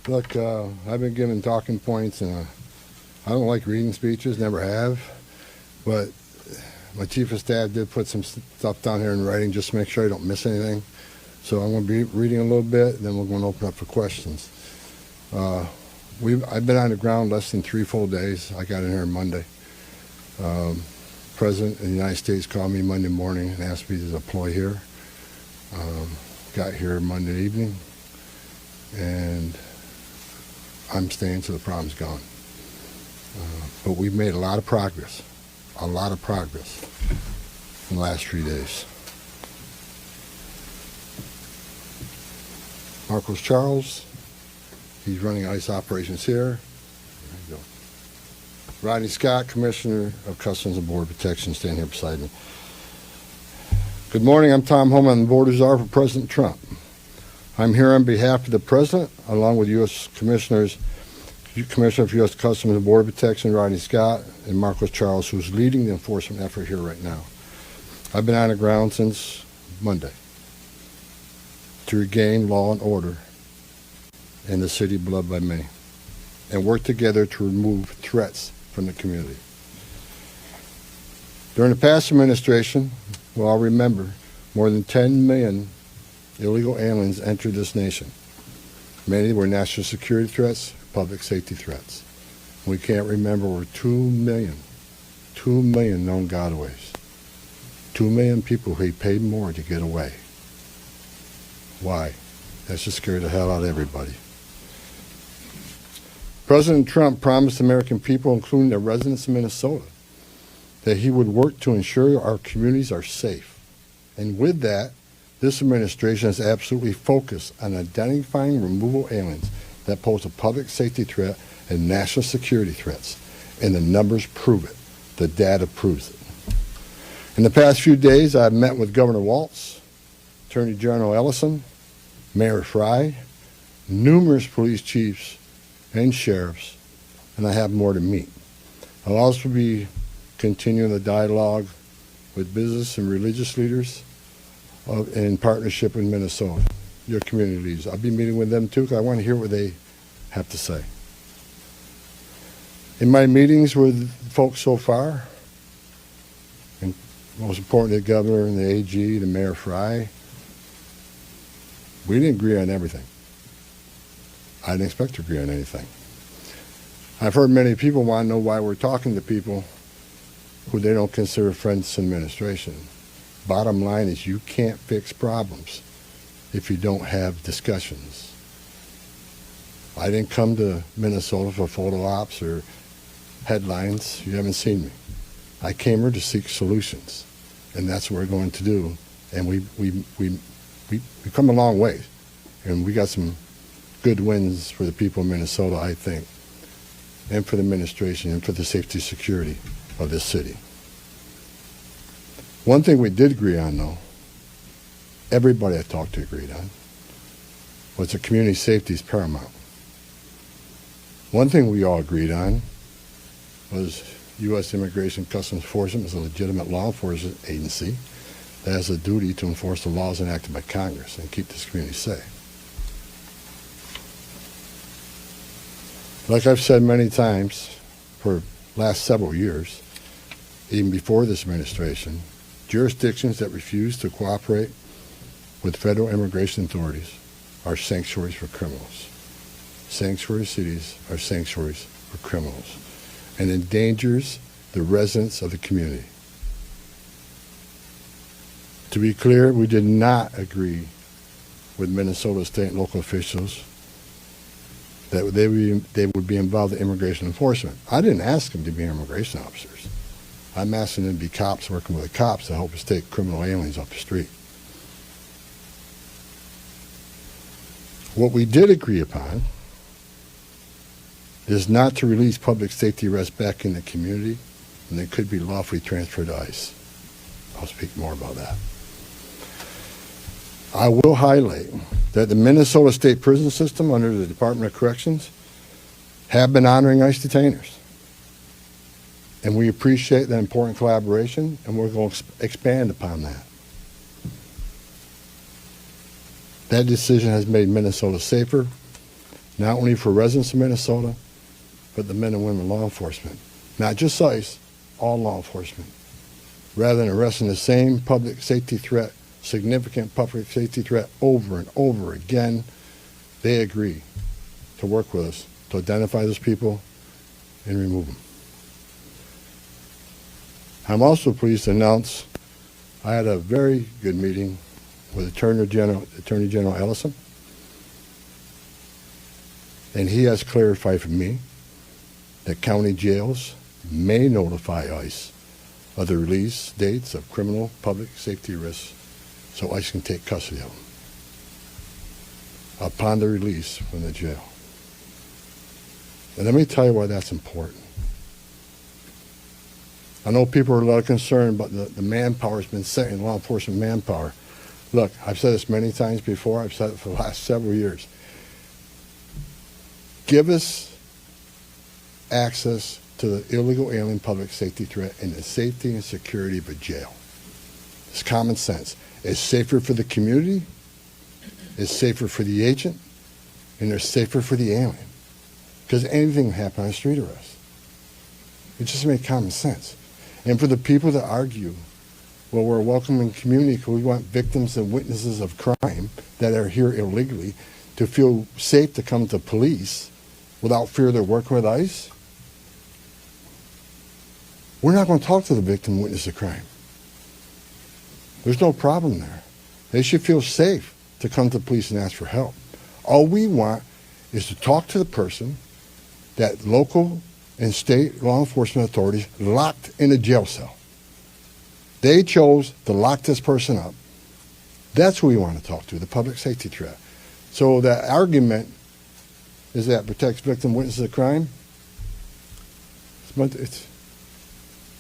Look, I've been given talking points, and I don't like reading speeches, never have. But my chief of staff did put some stuff down here in writing just to make sure I don't miss anything. So I'm going to be reading a little bit, and then we're going to open up for questions. I've been on the ground less than 3 full days. I got in here Monday. President of the United States called me Monday morning and asked me to deploy here. Got here Monday evening, and I'm staying till the problem's gone. But we've made a lot of progress in the last 3 days. Marcos Charles, he's running ICE operations here. There you go. Rodney Scott, Commissioner of Customs and Border Protection, standing here beside me. Good morning, I'm Tom Homan, the Border Czar for President Trump. I'm here on behalf of the President, along with U.S. Commissioner for U.S. Customs and Border Protection, Rodney Scott, and Marcos Charles, who's leading the enforcement effort here right now. I've been on the ground since Monday to regain law and order in the city beloved by many, and work together to remove threats from the community. During the past administration, well, I'll remember, more than 10 million illegal aliens entered this nation. Many were national security threats, public safety threats. We can't remember over 2 million known gotaways. 2 million people who paid more to get away. Why? That should scare the hell out of everybody. President Trump promised American people, including the residents of Minnesota, that he would work to ensure our communities are safe. And with that, this administration is absolutely focused on identifying removal aliens that pose a public safety threat and national security threats. And the numbers prove it. The data proves it. In the past few days, I've met with Governor Walz, Attorney General Ellison, Mayor Frey, numerous police chiefs and sheriffs, and I have more to meet. I'll also be continuing the dialogue with business and religious leaders in partnership with Minnesota, your community leaders. I'll be meeting with them too because I want to hear what they have to say. In my meetings with folks so far, and most importantly the governor and the AG, the Mayor Frey, we didn't agree on everything. I didn't expect to agree on anything. I've heard many people want to know why we're talking to people who they don't consider friends in administration. Bottom line is you can't fix problems if you don't have discussions. I didn't come to Minnesota for photo ops or headlines. You haven't seen me. I came here to seek solutions, and that's what we're going to do. And we've come a long way, and we got some good wins for the people of Minnesota, I think, and for the administration and for the safety and security of this city. One thing we did agree on, though, everybody I talked to agreed on, was that community safety is paramount. One thing we all agreed on was U.S. Immigration Customs Enforcement is a legitimate law enforcement agency that has a duty to enforce the laws enacted by Congress and keep this community safe. Like I've said many times for the last several years, even before this administration, jurisdictions that refuse to cooperate with federal immigration authorities are sanctuaries for criminals. Sanctuary cities are sanctuaries for criminals and endangers the residents of the community. To be clear, we did not agree with Minnesota state and local officials that they would be involved in immigration enforcement. I didn't ask them to be immigration officers. I'm asking them to be cops working with the cops to help us take criminal aliens off the street. What we did agree upon is not to release public safety arrests back in the community, and they could be lawfully transferred to ICE. I'll speak more about that. I will highlight that the Minnesota State Prison System under the Department of Corrections have been honoring ICE detainers. And we appreciate that important collaboration, and we're going to expand upon that. That decision has made Minnesota safer, not only for residents of Minnesota, but the men and women law enforcement. Not just ICE, all law enforcement. Rather than arresting the same public safety threat, significant public safety threat over and over again, they agree to work with us to identify those people and remove them. I'm also pleased to announce I had a very good meeting with Attorney General Ellison, and he has clarified for me that county jails may notify ICE of the release dates of criminal public safety risks so ICE can take custody of them upon the release from the jail. And let me tell you why that's important. I know people are a lot concerned about the manpower has been set in law enforcement manpower. Look, I've said this many times before. I've said it for the last several years. Give us access to the illegal alien public safety threat and the safety and security of a jail. It's common sense. It's safer for the community, it's safer for the agent, and it's safer for the alien. Because anything can happen on a street arrest. It just makes common sense. And for the people that argue, well, we're a welcoming community because we want victims and witnesses of crime that are here illegally to feel safe to come to police without fear they're working with ICE, we're not going to talk to the victim and witness of crime. There's no problem there. They should feel safe to come to police and ask for help. All we want is to talk to the person that local and state law enforcement authorities locked in a jail cell. They chose to lock this person up. That's who we want to talk to, the public safety threat. So that argument is that protects victim witnesses of crime. It's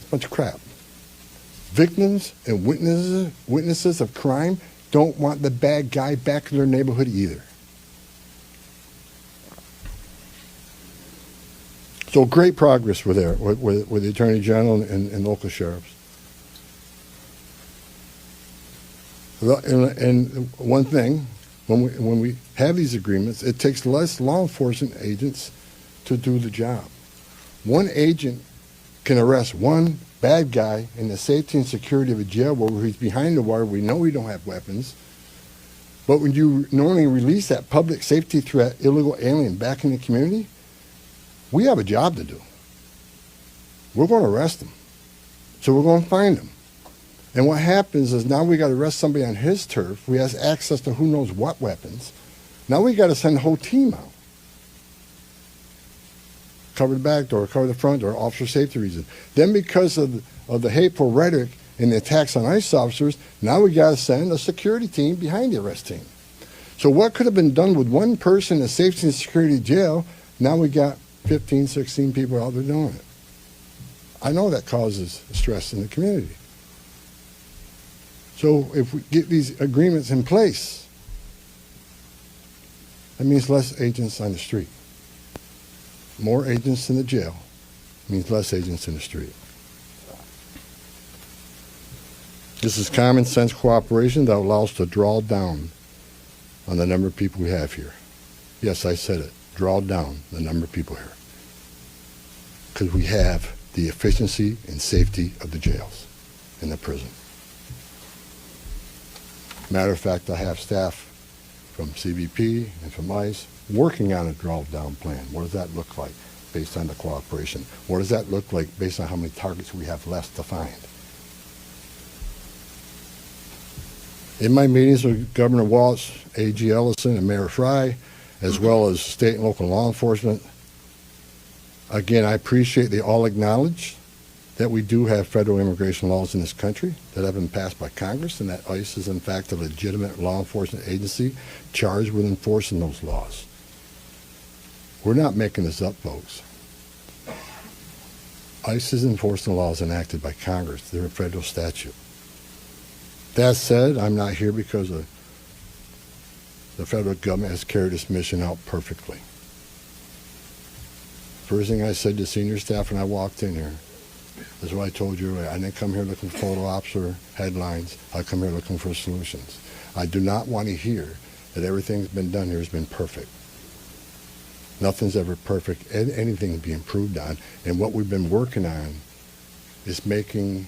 a bunch of crap. Victims and witnesses of crime don't want the bad guy back in their neighborhood either. So great progress with the Attorney General and local sheriffs. And one thing, when we have these agreements, it takes less law enforcement agents to do the job. One agent can arrest one bad guy in the safety and security of a jail where he's behind the wire. We know we don't have weapons. But when you normally release that public safety threat, illegal alien back in the community, we have a job to do. We're going to arrest them. So we're going to find them. And what happens is now we got to arrest somebody on his turf. We have access to who knows what weapons. Now we got to send the whole team out. Cover the back door, cover the front door, officer safety reasons. Then because of the hateful rhetoric and the attacks on ICE officers, now we got to send a security team behind the arrest team. So what could have been done with one person in a safety and security jail, now we got 15, 16 people out there doing it. I know that causes stress in the community. So if we get these agreements in place, that means less agents on the street. More agents in the jail means less agents in the street. This is common sense cooperation that allows us to draw down on the number of people we have here. Yes, I said it. Draw down the number of people here. Because we have the efficiency and safety of the jails and the prison. Matter of fact, I have staff from CBP and from ICE working on a draw-down plan. What does that look like based on the cooperation? What does that look like based on how many targets we have left to find? In my meetings with Governor Walz, AG Ellison, and Mayor Fry, as well as state and local law enforcement, again, I appreciate they all acknowledge that we do have federal immigration laws in this country that have been passed by Congress, and that ICE is in fact a legitimate law enforcement agency charged with enforcing those laws. We're not making this up, folks. ICE is enforcing laws enacted by Congress. They're a federal statute. That said, I'm not here because the federal government has carried this mission out perfectly. First thing I said to senior staff when I walked in here is what I told you earlier. I didn't come here looking for photo ops or headlines. I come here looking for solutions. I do not want to hear that everything's been done here has been perfect. Nothing's ever perfect. Anything can be improved on. And what we've been working on is making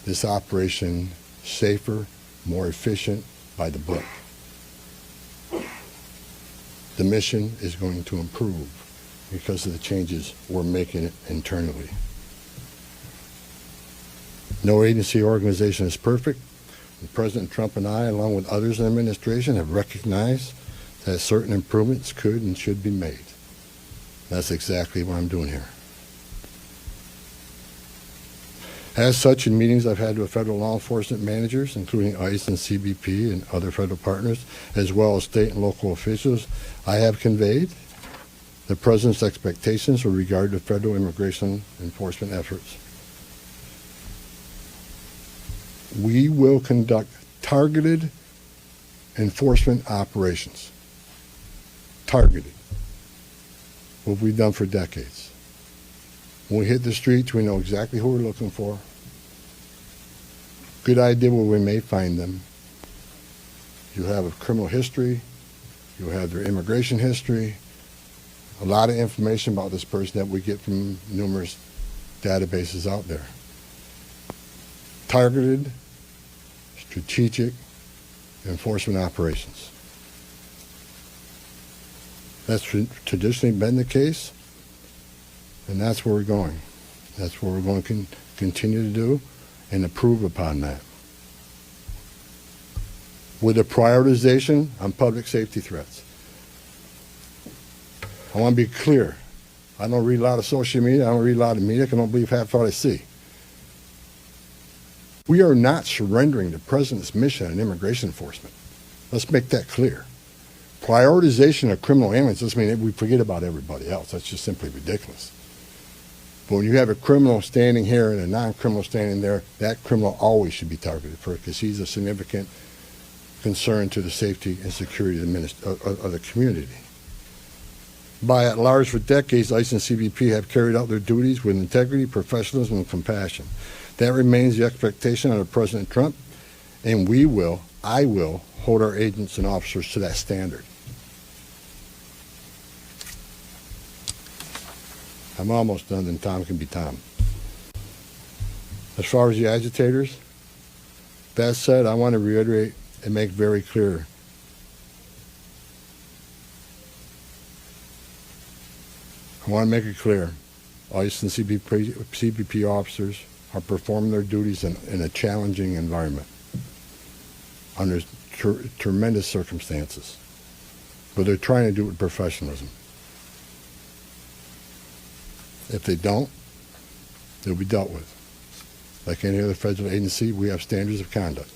this operation safer, more efficient, by the book. The mission is going to improve because of the changes we're making internally. No agency or organization is perfect. And President Trump and I, along with others in the administration, have recognized that certain improvements could and should be made. That's exactly what I'm doing here. As such, in meetings I've had with federal law enforcement managers, including ICE and CBP and other federal partners, as well as state and local officials, I have conveyed the President's expectations with regard to federal immigration enforcement efforts. We will conduct targeted enforcement operations. Targeted. What we've done for decades. When we hit the streets, we know exactly who we're looking for. Good idea where we may find them. You have a criminal history. You have their immigration history. A lot of information about this person that we get from numerous databases out there. Targeted, strategic enforcement operations. That's traditionally been the case, and that's where we're going. That's what we're going to continue to do and improve upon that. With a prioritization on public safety threats. I want to be clear. I don't read a lot of social media. I don't read a lot of media. I don't believe half what I see. We are not surrendering the President's mission in immigration enforcement. Let's make that clear. Prioritization of criminal aliens doesn't mean that we forget about everybody else. That's just simply ridiculous. But when you have a criminal standing here and a non-criminal standing there, that criminal always should be targeted first because he's a significant concern to the safety and security of the community. By at large, for decades, ICE and CBP have carried out their duties with integrity, professionalism, and compassion. That remains the expectation under President Trump, and I will, hold our agents and officers to that standard. I'm almost done, then Tom can be Tom. As far as the agitators, that said, I want to reiterate and make very clear. I want to make it clear, ICE and CBP officers are performing their duties in a challenging environment under tremendous circumstances, but they're trying to do it with professionalism. If they don't, they'll be dealt with. Like any other federal agency, we have standards of conduct.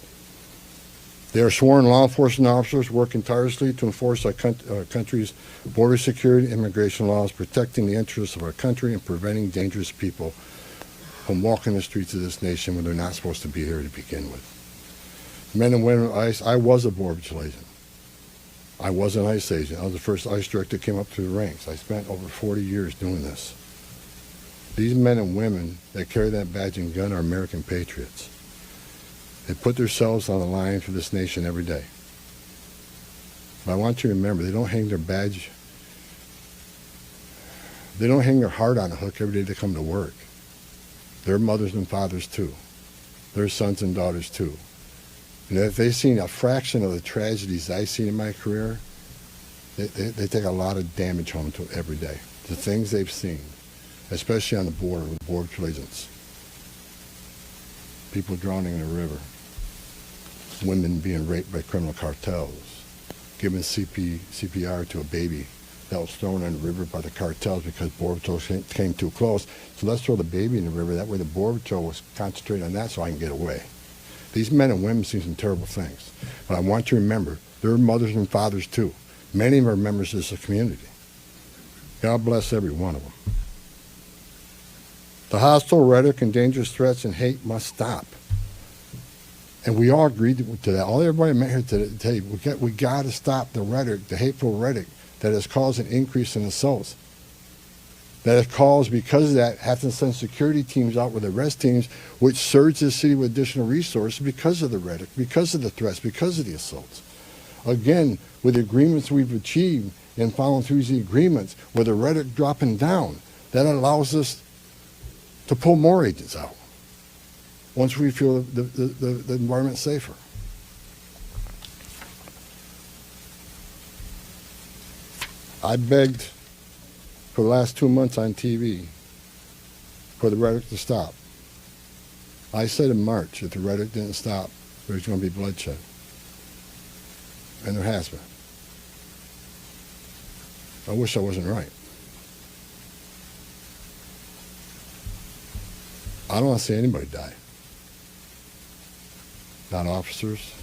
They are sworn law enforcement officers working tirelessly to enforce our country's border security and immigration laws, protecting the interests of our country and preventing dangerous people from walking the streets of this nation when they're not supposed to be here to begin with. Men and women of ICE, I was a Border Patrol agent. I was an ICE agent. I was the first ICE director that came up through the ranks. I spent over 40 years doing this. These men and women that carry that badge and gun are American patriots. They put themselves on the line for this nation every day. But I want you to remember, they don't hang their badge, they don't hang their heart on a hook every day they come to work. They're mothers and fathers too. They're sons and daughters too. And if they've seen a fraction of the tragedies I've seen in my career, they take a lot of damage home to every day. The things they've seen, especially on the border with Border Patrol agents. People drowning in a river. Women being raped by criminal cartels. Giving CPR to a baby that was thrown in the river by the cartels because Border Patrol came too close. So let's throw the baby in the river. That way the Border Patrol was concentrating on that so I can get away. These men and women see some terrible things. But I want you to remember, they're mothers and fathers too. Many of them are members of this community. God bless every one of them. The hostile rhetoric and dangerous threats and hate must stop. And we all agreed to that. All everybody met here to tell you, we got to stop the rhetoric, the hateful rhetoric that has caused an increase in assaults. That has caused, because of that, have to send security teams out with arrest teams, which surge the city with additional resources because of the rhetoric, because of the threats, because of the assaults. Again, with the agreements we've achieved and following through these agreements with the rhetoric dropping down, that allows us to pull more agents out once we feel the environment's safer. I begged for the last 2 months on TV for the rhetoric to stop. I said in March, if the rhetoric didn't stop, there's going to be bloodshed. And there has been. I wish I wasn't right. I don't want to see anybody die. Not officers,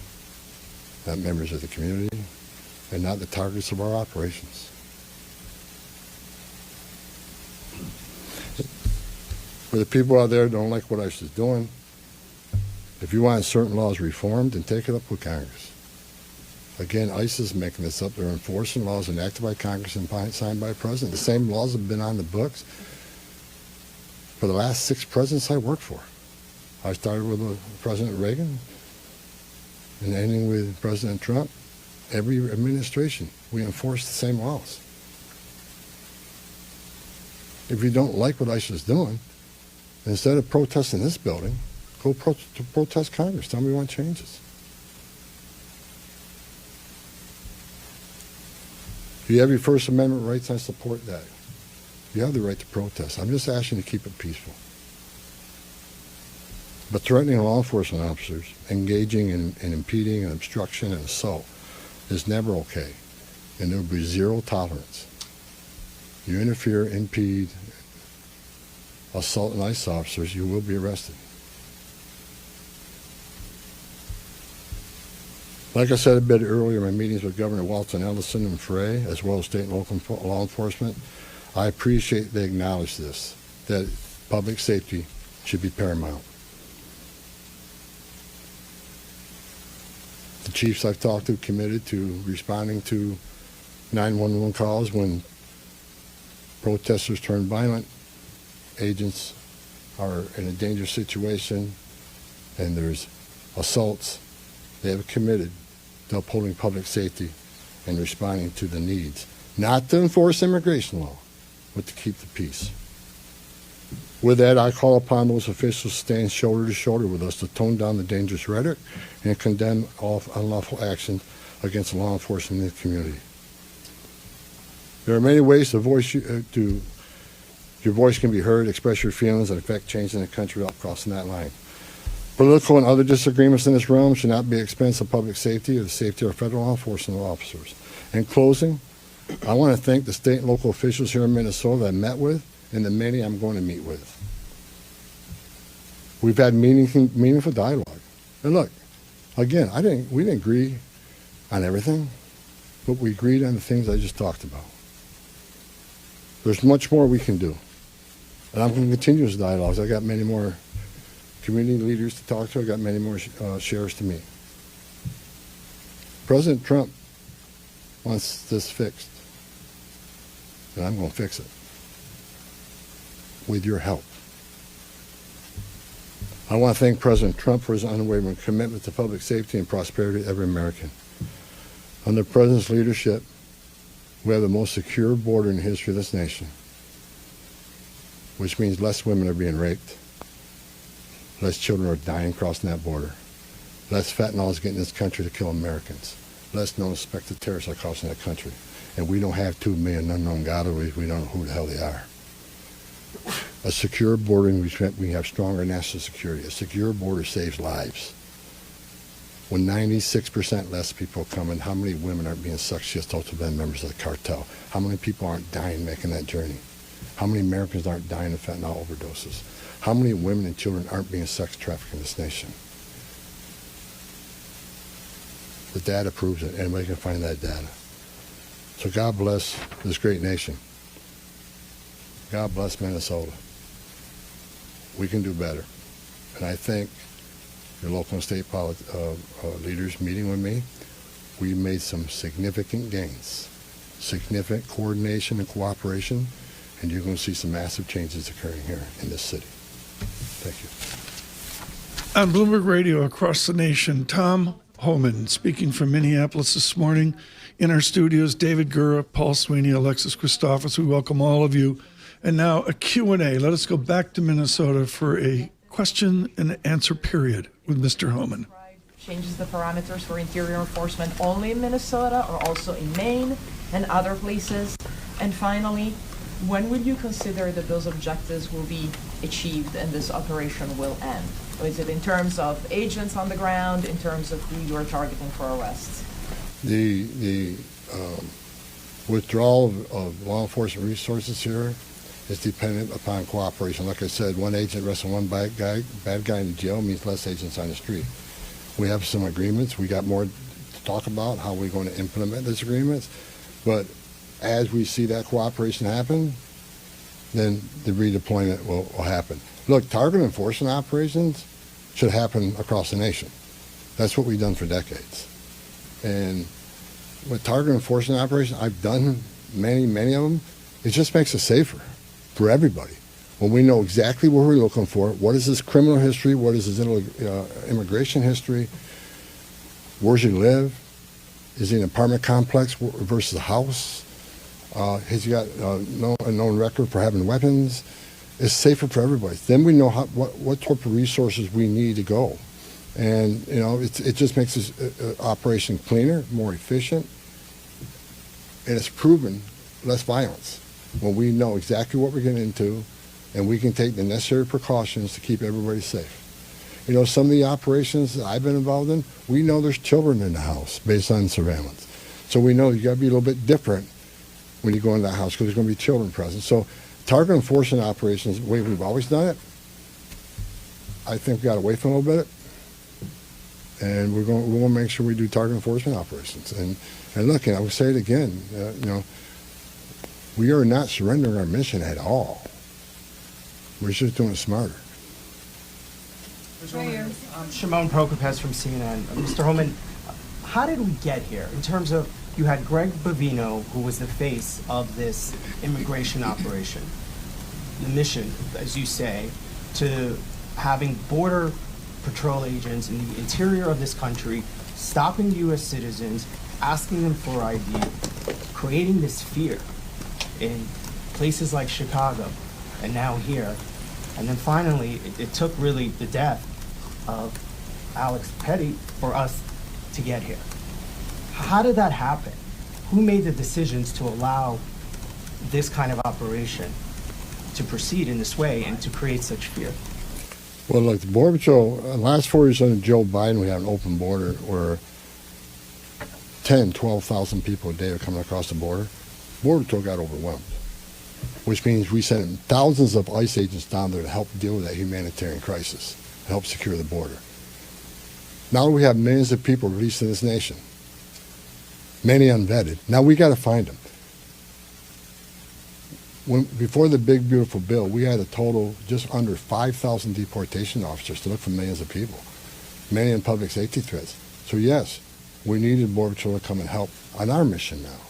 not members of the community, and not the targets of our operations. For the people out there who don't like what ICE is doing, if you want certain laws reformed, then take it up with Congress. Again, ICE is making this up. They're enforcing laws enacted by Congress and signed by the President. The same laws have been on the books for the last 6 presidents I worked for. I started with President Reagan and ending with President Trump. Every administration, we enforce the same laws. If you don't like what ICE is doing, instead of protesting this building, go protest Congress. Tell me we want changes. You have your First Amendment rights, I support that. You have the right to protest. I'm just asking you to keep it peaceful. But threatening law enforcement officers, engaging in impeding and obstruction and assault is never okay. And there will be zero tolerance. You interfere, impede, assault ICE officers, you will be arrested. Like I said a bit earlier in my meetings with Governor Walton, Ellison, and Frey, as well as state and local law enforcement, I appreciate they acknowledge this, that public safety should be paramount. The chiefs I've talked to committed to responding to 911 calls when protesters turn violent, agents are in a dangerous situation, and there's assaults. They have committed to upholding public safety and responding to the needs, not to enforce immigration law, but to keep the peace. With that, I call upon those officials to stand shoulder to shoulder with us to tone down the dangerous rhetoric and condemn all unlawful actions against law enforcement in the community. There are many ways your voice can be heard, express your feelings, and affect change in the country without crossing that line. Political and other disagreements in this realm should not be at the expense of public safety or the safety of federal law enforcement officers. In closing, I want to thank the state and local officials here in Minnesota that I met with and the many I'm going to meet with. We've had meaningful dialogue. And look, again, we didn't agree on everything, but we agreed on the things I just talked about. There's much more we can do. And I'm going to continue this dialogue. I got many more community leaders to talk to. I got many more sheriffs to meet. President Trump wants this fixed. And I'm going to fix it. With your help. I want to thank President Trump for his unwavering commitment to public safety and prosperity of every American. Under the President's leadership, we have the most secure border in the history of this nation, which means less women are being raped, less children are dying crossing that border, less fentanyl is getting in this country to kill Americans, less known suspected terrorists are crossing that country. And we don't have 2 million unknown gotaways. We don't know who the hell they are. A secure border, we have stronger national security. A secure border saves lives. When 96% less people come in, how many women aren't being sucked to be members of the cartel? How many people aren't dying making that journey? How many Americans aren't dying of fentanyl overdoses? How many women and children aren't being sex trafficked in this nation? The data proves it. Anybody can find that data. So God bless this great nation. God bless Minnesota. We can do better. And I thank your local and state leaders meeting with me. We made some significant gains, significant coordination and cooperation, and you're going to see some massive changes occurring here in this city. Thank you. On Bloomberg Radio across the nation, Tom Homan speaking from Minneapolis this morning. In our studios, David Gura, Paul Sweeney, Alexis Christophas. We welcome all of you. And now a Q&A. Let us go back to Minnesota for a question and answer period with Mr. Homan. Changes the parameters for interior enforcement only in Minnesota or also in Maine and other places? And finally, when will you consider that those objectives will be achieved and this operation will end? Or is it in terms of agents on the ground, in terms of who you're targeting for arrests? The withdrawal of law enforcement resources here is dependent upon cooperation. Like I said, one agent arresting one bad guy in jail means less agents on the street. We have some agreements. We got more to talk about how we're going to implement these agreements. But as we see that cooperation happen, then the redeployment will happen. Look, target enforcement operations should happen across the nation. That's what we've done for decades. And with target enforcement operations, I've done many of them. It just makes it safer for everybody. When we know exactly what we're looking for, what is his criminal history, what is his immigration history, where does he live, is he in an apartment complex versus a house, has he got a known record for having weapons, it's safer for everybody. Then we know what type of resources we need to go. And, it just makes this operation cleaner, more efficient, and it's proven less violence when we know exactly what we're getting into and we can take the necessary precautions to keep everybody safe. Some of the operations that I've been involved in, we know there's children in the house based on surveillance. So we know you got to be a little bit different when you go into the house because there's going to be children present. So target enforcement operations, the way we've always done it, I think we got away from a little bit. And we're going to make sure we do target enforcement operations. And look, I will say it again, we are not surrendering our mission at all. We're just doing it smarter. Shimon Prokopez from CNN. Mr. Homan, how did we get here? In terms of, you had Greg Bovino, who was the face of this immigration operation. The mission, as you say, to having border patrol agents in the interior of this country, stopping U.S. citizens, asking them for ID, creating this fear in places like Chicago and now here. And then finally, it took really the death of Alex Petty for us to get here. How did that happen? Who made the decisions to allow this kind of operation to proceed in this way and to create such fear? Well, look, the Border Patrol, in the last 4 years under Joe Biden, we had an open border where 10, 12,000 people a day are coming across the border. Border Patrol got overwhelmed, which means we sent thousands of ICE agents down there to help deal with that humanitarian crisis, to help secure the border. Now we have millions of people released in this nation, many unvetted. Now we got to find them. Before the big, beautiful bill, we had a total just under 5,000 deportation officers to look for millions of people, many in public safety threats. So yes, we needed Border Patrol to come and help on our mission now.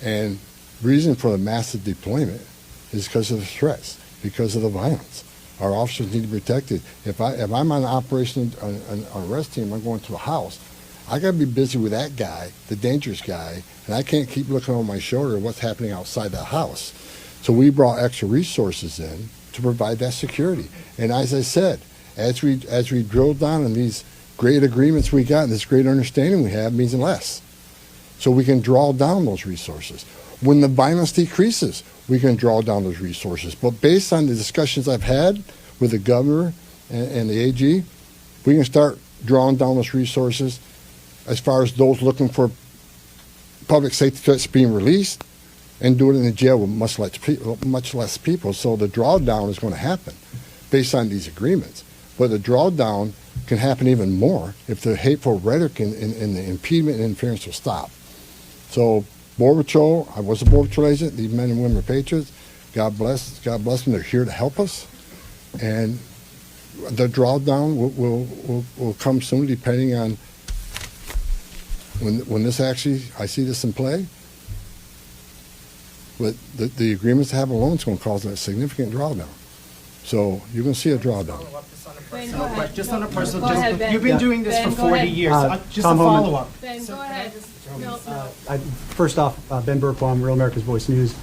And reason for the massive deployment is because of the threats, because of the violence. Our officers need to be protected. If I'm on an operation, an arrest team, I'm going to a house, I got to be busy with that guy, the dangerous guy, and I can't keep looking over my shoulder at what's happening outside that house. So we brought extra resources in to provide that security. And as I said, as we drill down on these great agreements we got and this great understanding we have means less. So we can draw down those resources. When the violence decreases, we can draw down those resources. But based on the discussions I've had with the governor and the AG, we can start drawing down those resources as far as those looking for public safety threats being released, and do it in the jail with much less people. So the drawdown is going to happen based on these agreements. But the drawdown can happen even more if the hateful rhetoric and the impediment and interference will stop. So Border Patrol, I was a Border Patrol agent. These men and women are patriots. God bless them. They're here to help us. And the drawdown will come soon, depending on when this actually, I see this in play. But the agreements to have alone is going to cause a significant drawdown. So you're going to see a drawdown. Ben, go ahead. Just on a personal, Go ahead, Ben. you've been doing this Ben, for go 40 ahead. years. Just Tom a Homan. follow-up. Ben, go ahead. No, First off, Ben Burquam, Real America's Voice News.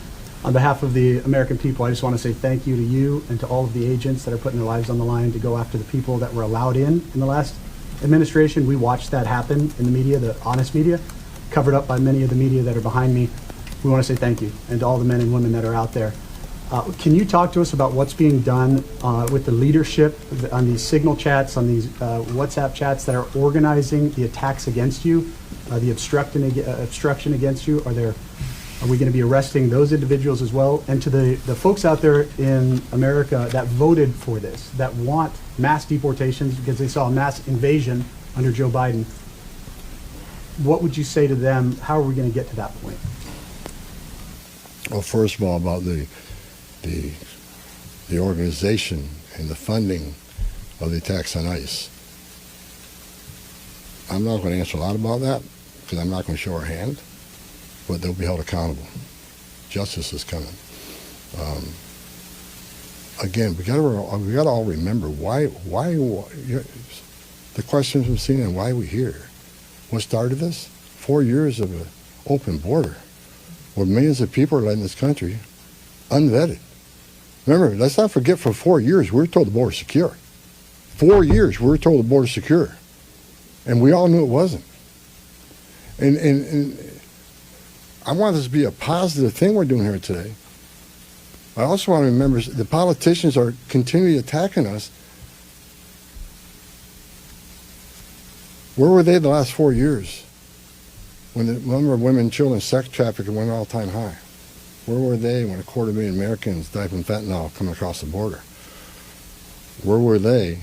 On behalf of the American people, I just want to say thank you to you and to all of the agents that are putting their lives on the line to go after the people that were allowed in the last administration. We watched that happen in the media, the honest media, covered up by many of the media that are behind me. We want to say thank you, and to all the men and women that are out there. Can you talk to us about what's being done with the leadership on these signal chats, on these WhatsApp chats that are organizing the attacks against you, the obstruction against you? Are we going to be arresting those individuals as well? And to the folks out there in America that voted for this, that want mass deportations because they saw a mass invasion under Joe Biden, what would you say to them? How are we going to get to that point? Well, first of all, about the organization and the funding of the attacks on ICE. I'm not going to answer a lot about that because I'm not going to show our hand, but they'll be held accountable. Justice is coming. Again, we got to all remember why the question from CNN, why are we here? What started this? 4 years of an open border where millions of people are letting this country unvetted. Remember, let's not forget, for 4 years, we were told the border's secure. 4 years, we were told the border's secure. And we all knew it wasn't. And I want this to be a positive thing we're doing here today. I also want to remember the politicians are continually attacking us. Where were they the last 4 years when the number of women, children, sex trafficking went all-time high? Where were they when 250,000 Americans died from fentanyl coming across the border? Where were they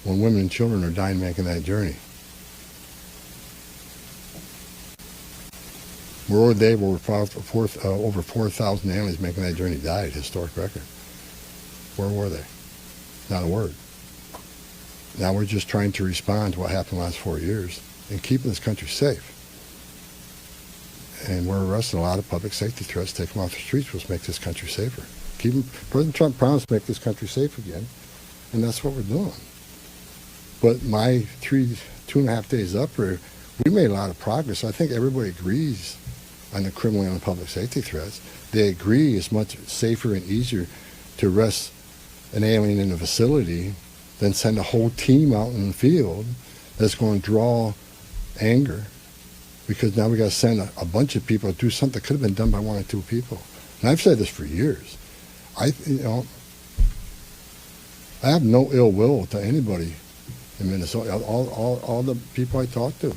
when women and children are dying making that journey? Where were they when over 4,000 aliens making that journey died? Historic record. Where were they? Not a word. Now we're just trying to respond to what happened the last 4 years and keeping this country safe. And we're arresting a lot of public safety threats, take them off the streets, which makes this country safer. President Trump promised to make this country safe again, and that's what we're doing. But my 2.5 days up here, we made a lot of progress. I think everybody agrees on the criminal and public safety threats. They agree it's much safer and easier to arrest an alien in a facility than send a whole team out in the field that's going to draw anger, because now we got to send a bunch of people to do something that could have been done by 1 or 2 people. And I've said this for years. I have no ill will to anybody in Minnesota. All the people I talk to,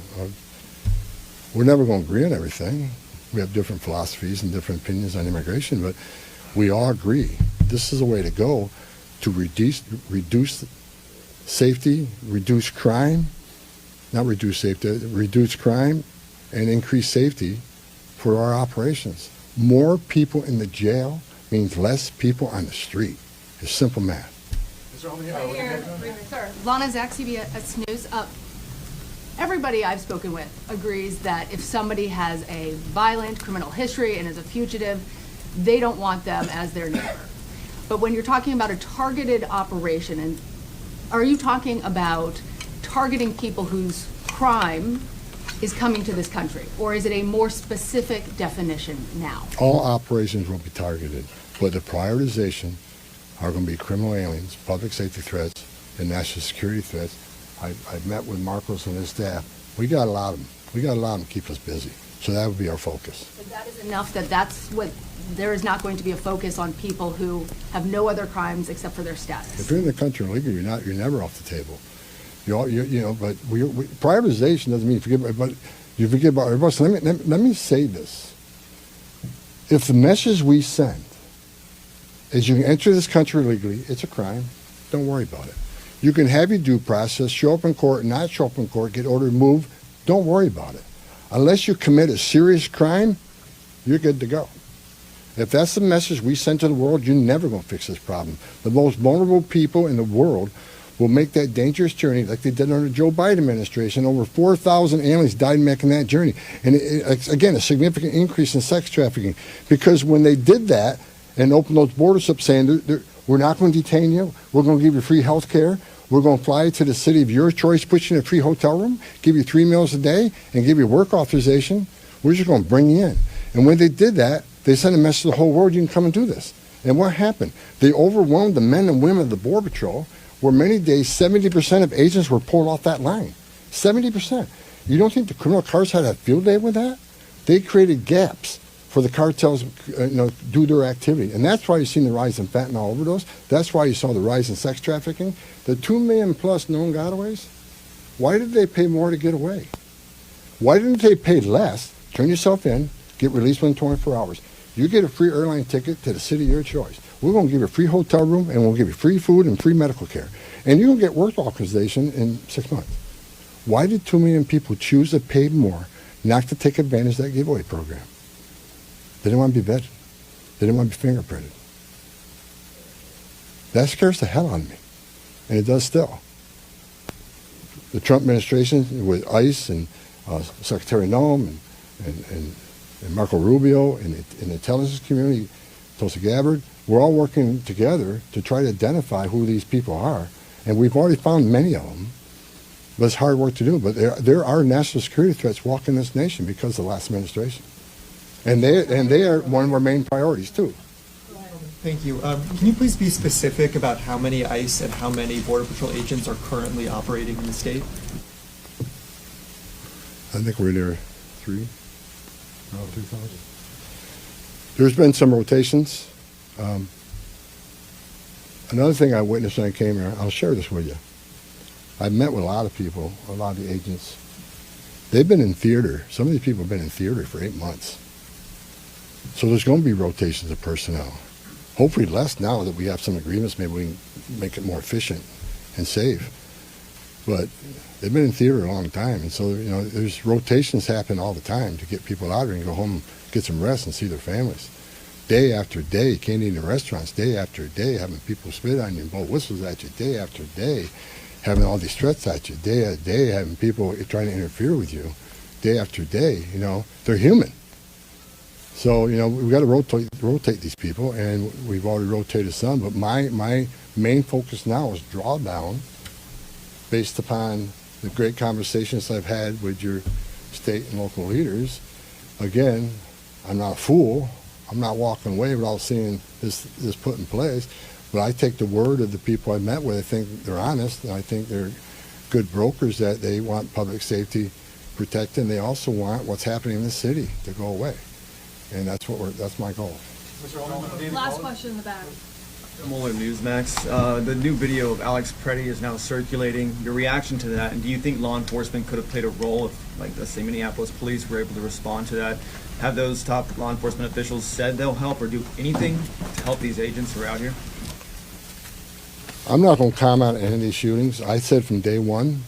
we're never going to agree on everything. We have different philosophies and different opinions on immigration, but we all agree this is a way to go to reduce safety, reduce crime, reduce crime, and increase safety for our operations. More people in the jail means less people on the street. It's simple math. Sir, Lana Zach, CBS News. Everybody I've spoken with agrees that if somebody has a violent criminal history and is a fugitive, they don't want them as their neighbor. But when you're talking about a targeted operation, and are you talking about targeting people whose crime is coming to this country, or is it a more specific definition now? All operations will be targeted, but the prioritization are going to be criminal aliens, public safety threats, and national security threats. I've met with Marcos and his staff. We got a lot of them. We got a lot of them to keep us busy. So that would be our focus. But that is enough that's what, there is not going to be a focus on people who have no other crimes except for their status. If you're in the country illegally, you're never off the table. But prioritization doesn't mean you forget about everybody. So let me say this. If the message we send is you can enter this country illegally, it's a crime, don't worry about it. You can have your due process, show up in court, not show up in court, get ordered removed, don't worry about it. Unless you commit a serious crime, you're good to go. If that's the message we send to the world, you're never going to fix this problem. The most vulnerable people in the world will make that dangerous journey like they did under the Joe Biden administration. Over 4,000 aliens died making that journey. And again, a significant increase in sex trafficking. Because when they did that, and open those borders up saying, we're not going to detain you. We're going to give you free health care. We're going to fly you to the city of your choice, put you in a free hotel room, give you 3 meals a day, and give you work authorization. We're just going to bring you in. And when they did that, they sent a message to the whole world, you can come and do this. And what happened? They overwhelmed the men and women of the Border Patrol, where many days 70% of agents were pulled off that line. 70%. You don't think the criminal cartels had a field day with that? They created gaps for the cartels do their activity. And that's why you've seen the rise in fentanyl overdose. That's why you saw the rise in sex trafficking. The 2 million plus known gotaways, why did they pay more to get away? Why didn't they pay less, turn yourself in, get released within 24 hours? You get a free airline ticket to the city of your choice. We're going to give you a free hotel room, and we'll give you free food and free medical care. And you're going to get work authorization in 6 months. Why did 2 million people choose to pay more not to take advantage of that giveaway program? They didn't want to be vetted. They didn't want to be fingerprinted. That scares the hell out of me. And it does still. The Trump administration with ICE and Secretary Noem and Marco Rubio and the intelligence community, Tulsi Gabbard, we're all working together to try to identify who these people are. And we've already found many of them. But it's hard work to do. But there are national security threats walking this nation because of the last administration. And they are one of our main priorities, too. Thank you. Can you please be specific about how many ICE and how many Border Patrol agents are currently operating in the state? I think we're near 3,000. There's been some rotations. Another thing I witnessed when I came here, I'll share this with you. I've met with a lot of people, a lot of the agents. They've been in theater. Some of these people have been in theater for 8 months. So there's going to be rotations of personnel. Hopefully less now that we have some agreements. Maybe we can make it more efficient and safe. But they've been in theater a long time. And so, there's rotations happen all the time to get people out there and go home, get some rest and see their families. Day after day, you can't eat in restaurants. Day after day, having people spit on you and blow whistles at you. Day after day, having all these threats at you. Day after day, having people trying to interfere with you. Day after day, they're human. So, we've got to rotate these people, and we've already rotated some. But my main focus now is drawdown, based upon the great conversations I've had with your state and local leaders. Again, I'm not a fool. I'm not walking away without seeing this put in place. But I take the word of the people I met with. I think they're honest, and I think they're good brokers, that they want public safety protected, and they also want what's happening in the city to go away. And that's my goal. Last question in the back. Mueller Newsmax. The new video of Alex Preddy is now circulating. Your reaction to that, and do you think law enforcement could have played a role if, let's say, Minneapolis police were able to respond to that? Have those top law enforcement officials said they'll help or do anything to help these agents who are out here? I'm not going to comment on any of these shootings. I said from day one,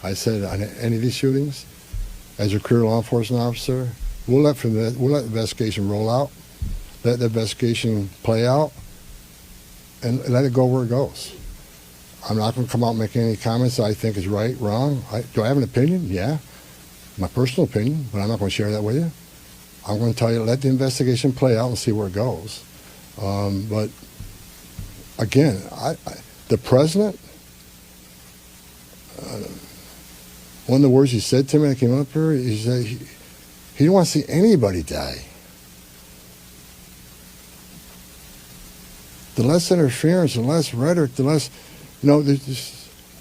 I said on any of these shootings, as a career law enforcement officer, we'll let the investigation roll out, let the investigation play out, and let it go where it goes. I'm not going to come out and make any comments that I think is right, wrong. Do I have an opinion? Yeah, my personal opinion, but I'm not going to share that with you. I'm going to tell you, let the investigation play out and see where it goes. But again, the president, one of the words he said to me when I came up here, he said he didn't want to see anybody die. The less interference, the less rhetoric, the less,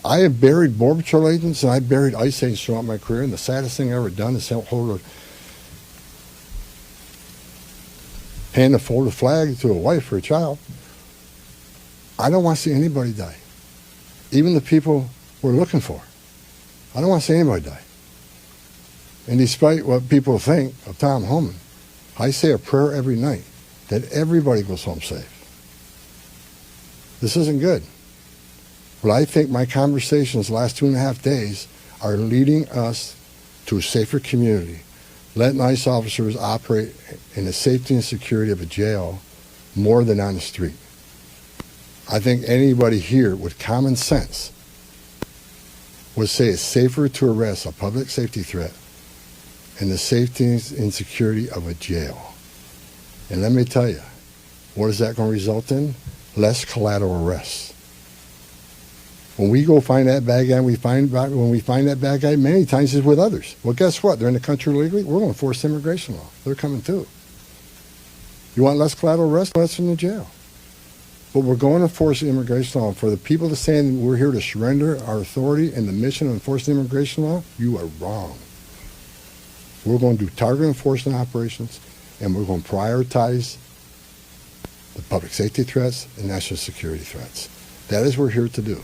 I have buried Border Patrol agents and I buried ICE agents throughout my career, and the saddest thing I've ever done is hold a hand a folded flag to a wife or a child. I don't want to see anybody die, even the people we're looking for. I don't want to see anybody die. And despite what people think of Tom Homan, I say a prayer every night that everybody goes home safe. This isn't good. But I think my conversations the last 2.5 days are leading us to a safer community, letting ICE officers operate in the safety and security of a jail more than on the street. I think anybody here with common sense would say it's safer to arrest a public safety threat in the safety and security of a jail. And let me tell you, what is that going to result in? Less collateral arrests. When we go find that bad guy, when we find that bad guy, many times it's with others. Well, guess what? They're in the country illegally. We're going to enforce immigration law. They're coming too. You want less collateral arrest? Less in the jail. But we're going to enforce immigration law. For the people that saying we're here to surrender our authority and the mission of enforcing immigration law, you are wrong. We're going to do targeted enforcement operations, and we're going to prioritize the public safety threats and national security threats. That is what we're here to do.